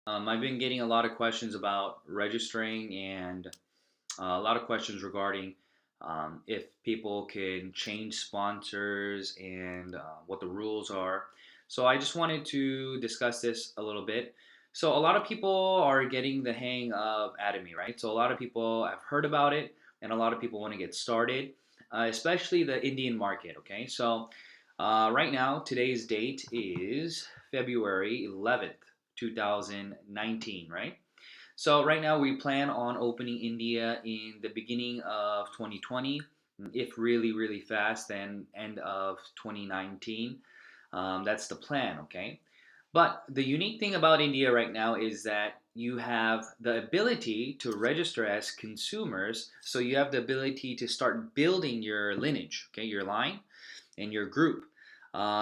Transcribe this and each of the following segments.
I've been getting a lot of questions about registering and a lot of questions regarding if people can change sponsors and what the rules are. So I just wanted to discuss this a little bit. So a lot of people are getting the hang of Atomy, right? So a lot of people have heard about it, and a lot of people want to get started, especially the Indian market. Okay, so right now today's date is February 11th, 2019, right? So right now we plan on opening India in the beginning of 2020, if really fast, then end of 2019. That's the plan, okay? But the unique thing about India right now is that you have the ability to register as consumers. So you have the ability to start building your lineage, okay, your line and your group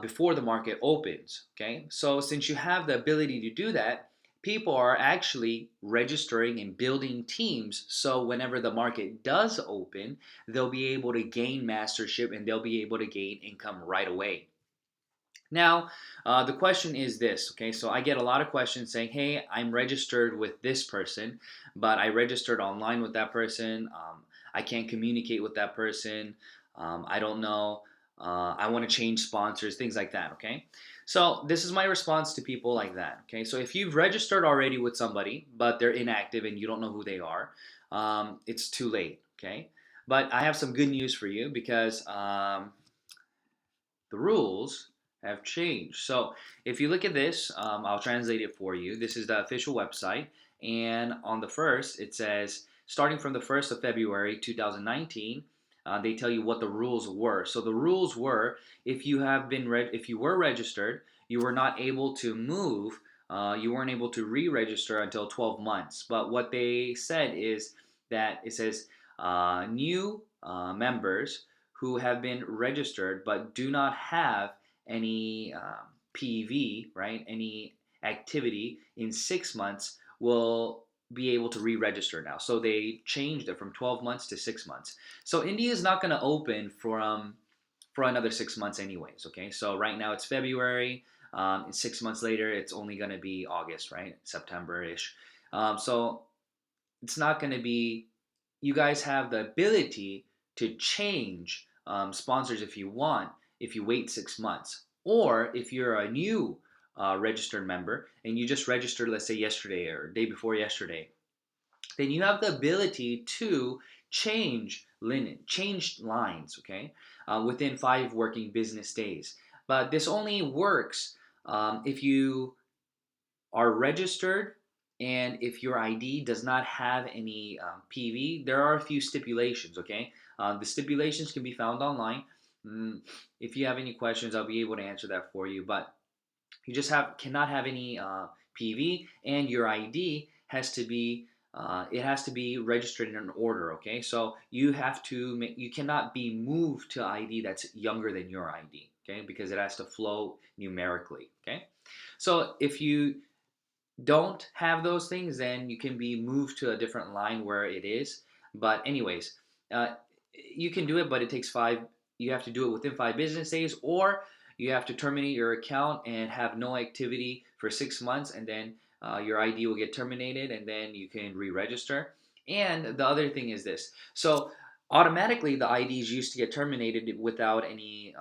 before the market opens. Okay, so since you have the ability to do that, people are actually registering and building teams. So whenever the market does open, they'll be able to gain mastership and they'll be able to gain income right away. Now, the question is this, okay? So I get a lot of questions saying, hey, I'm registered with this person, but I registered online with that person. I can't communicate with that person. I don't know. I want to change sponsors, things like that, okay? So this is my response to people like that, okay? So if you've registered already with somebody, but they're inactive and you don't know who they are, it's too late, okay? But I have some good news for you because the rules have changed. So if you look at this, I'll translate it for you. This is the official website, and on the first, it says starting from the 1st of February 2019. They tell you what the rules were. So the rules were if you were registered, you were not able to move. You weren't able to re-register until 12 months. But what they said is that it says new members who have been registered but do not have any PV, right? Any activity in 6 months will be able to re-register now. So they changed it from 12 months to 6 months. So India is not going to open for another 6 months anyways. Okay, so right now it's February. 6 months later, it's only going to be August, right? September-ish. So it's not going to be. You guys have the ability to change sponsors if you want, if you wait 6 months, or if you're a new registered member and you just registered, let's say yesterday or day before yesterday, then you have the ability to change lines, okay, within 5 working business days. But this only works if you are registered and if your ID does not have any PV. There are a few stipulations, okay? The stipulations can be found online. Mm, if you have any questions, I'll be able to answer that for you. But you just cannot have any PV, and your ID has to be it has to be registered in an order. Okay, so you cannot be moved to ID that's younger than your ID. Okay, because it has to flow numerically. Okay, so if you don't have those things, then you can be moved to a different line where it is. But anyways, uh, you can do it, but it takes five. You have to do it within 5 business days, or you have to terminate your account and have no activity for 6 months, and then your ID will get terminated, and then you can re-register. And the other thing is this: so automatically the IDs used to get terminated without any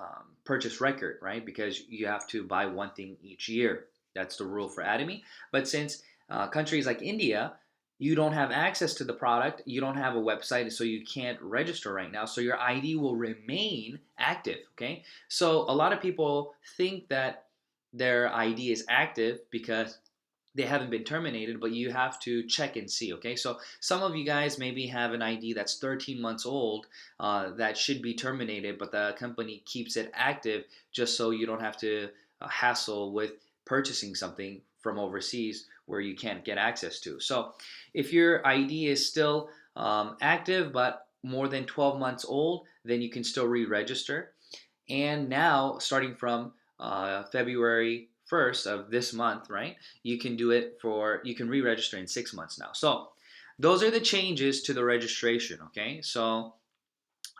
purchase record, right? Because you have to buy one thing each year. That's the rule for Atomy. But since countries like India, you don't have access to the product, you don't have a website, so you can't register right now. So your ID will remain active. Okay. So a lot of people think that their ID is active because they haven't been terminated, but you have to check and see. Okay, so some of you guys maybe have an ID that's 13 months old that should be terminated, but the company keeps it active just so you don't have to hassle with purchasing something from overseas where you can't get access to. So if your ID is still active but more than 12 months old, then you can still re-register. And now, starting from February 1st of this month, right? You can re register in 6 months now. So, those are the changes to the registration, okay? So,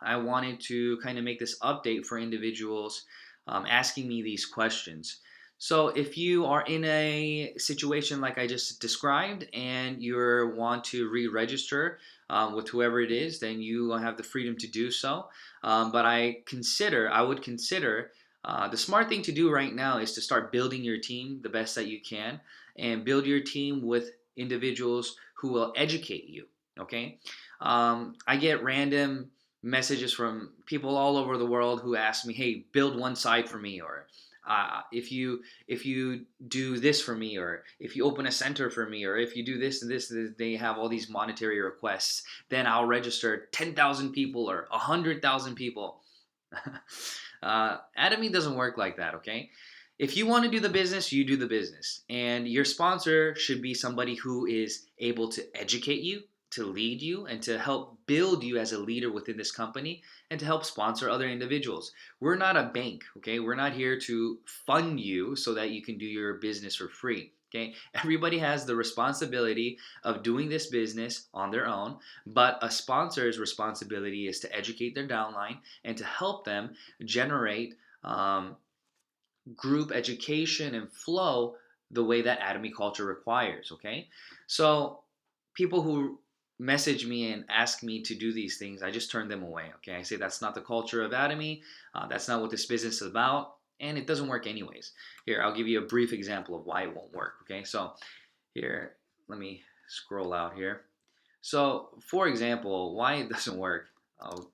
I wanted to kind of make this update for individuals asking me these questions. So if you are in a situation like I just described and you want to re-register with whoever it is, then you have the freedom to do so. But I would consider the smart thing to do right now is to start building your team the best that you can, and build your team with individuals who will educate you. Okay, I get random messages from people all over the world who ask me, "Hey, build one site for me," or if you do this for me, or if you open a center for me, or if you do this and this, they have all these monetary requests, then I'll register 10,000 people or 100,000 people. Atomy doesn't work like that, okay? If you want to do the business, you do the business. And your sponsor should be somebody who is able to educate you, to lead you, and to help build you as a leader within this company, and to help sponsor other individuals. We're not a bank, okay? We're not here to fund you so that you can do your business for free. Okay, everybody has the responsibility of doing this business on their own, but a sponsor's responsibility is to educate their downline and to help them generate group education and flow the way that Atomy culture requires. Okay, so people who message me and ask me to do these things, I just turn them away. Okay, I say that's not the culture of Atomy. That's not what this business is about, and it doesn't work anyways. Here, I'll give you a brief example of why it won't work. Okay, so here, let me scroll out here. So, for example, why it doesn't work, I'll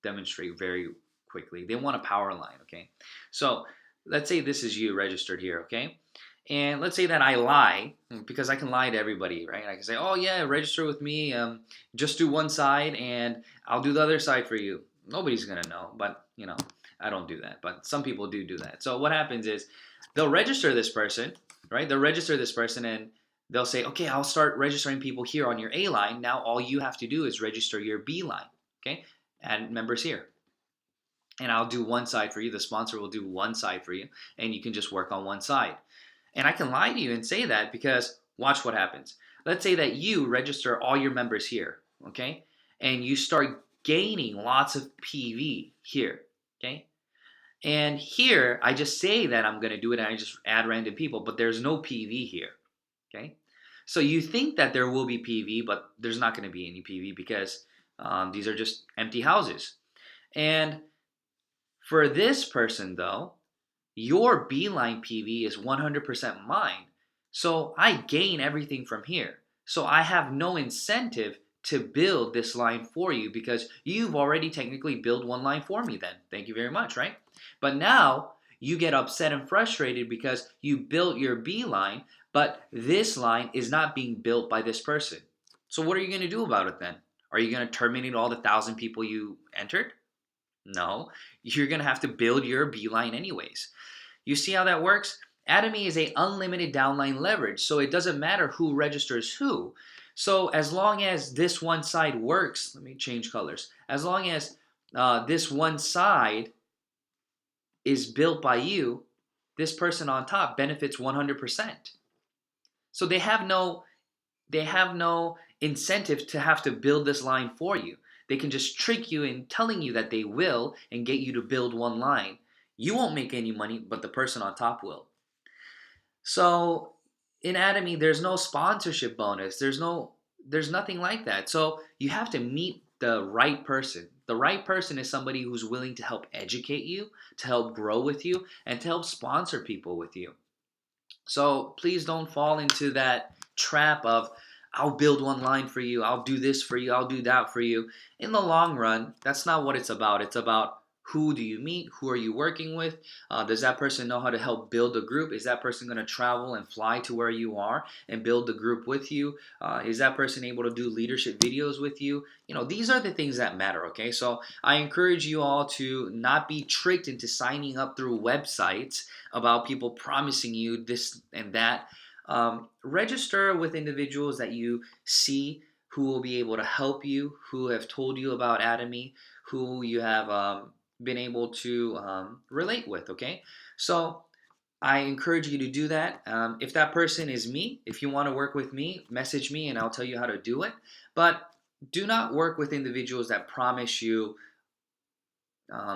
demonstrate very quickly. They want a power line, okay? So let's say this is you registered here, okay? And let's say that I lie, because I can lie to everybody, right? I can say, oh yeah, register with me, just do one side and I'll do the other side for you. Nobody's gonna know, but I don't do that. But some people do that. So what happens is they'll register this person, right? They'll register this person and they'll say, okay, I'll start registering people here on your A line. Now all you have to do is register your B line, okay? Add members here, and I'll do one side for you. The sponsor will do one side for you, and you can just work on one side. And I can lie to you and say that because watch what happens. Let's say that you register all your members here, okay? And you start gaining lots of PV here, okay? And here, I just say that I'm going to do it and I just add random people, but there's no PV here, okay? So you think that there will be PV, but there's not going to be any PV because these are just empty houses. And for this person, though, your Beeline PV is 100% mine. So I gain everything from here. So I have no incentive to build this line for you because you've already technically built one line for me then. Thank you very much, right? But now you get upset and frustrated because you built your B line, but this line is not being built by this person. So what are you going to do about it then? Are you going to terminate all the 1,000 people you entered? No, you're going to have to build your beeline anyways. You see how that works? Atomy is a unlimited downline leverage, so it doesn't matter who registers who. So as long as this one side works, let me change colors. As long as this one side is built by you, this person on top benefits 100%. So they have no incentive to have to build this line for you. They can just trick you in telling you that they will and get you to build one line. You won't make any money, but the person on top will. So in Atomy, there's no sponsorship bonus. There's nothing like that. So you have to meet the right person. The right person is somebody who's willing to help educate you, to help grow with you, and to help sponsor people with you. So please don't fall into that trap of I'll build one line for you, I'll do this for you, I'll do that for you. In the long run, that's not what it's about. It's about who do you meet? Who are you working with? Does that person know how to help build a group? Is that person going to travel and fly to where you are and build the group with you? Is that person able to do leadership videos with you? These are the things that matter, okay? So I encourage you all to not be tricked into signing up through websites about people promising you this and that. Register with individuals that you see who will be able to help you, who have told you about Atomy, who you have been able to relate with, okay? So I encourage you to do that. If that person is me, if you want to work with me, message me and I'll tell you how to do it. But do not work with individuals that promise you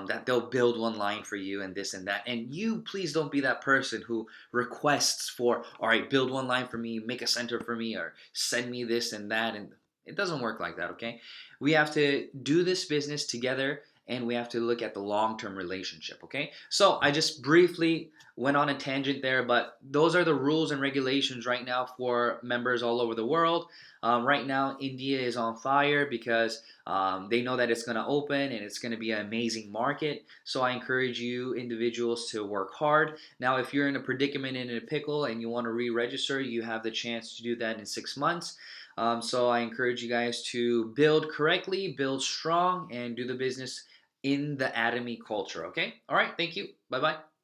that they'll build one line for you and this and that. And you please don't be that person who requests for, all right, build one line for me, make a center for me, or send me this and that. And it doesn't work like that, okay? We have to do this business together and we have to look at the long term relationship, okay? So I just briefly went on a tangent there, but those are the rules and regulations right now for members all over the world. Right now, India is on fire because they know that it's going to open and it's going to be an amazing market. So I encourage you individuals to work hard. Now, if you're in a predicament and in a pickle and you want to re-register, you have the chance to do that in 6 months. So I encourage you guys to build correctly, build strong, and do the business in the Atomy culture. Okay. All right. Thank you. Bye bye.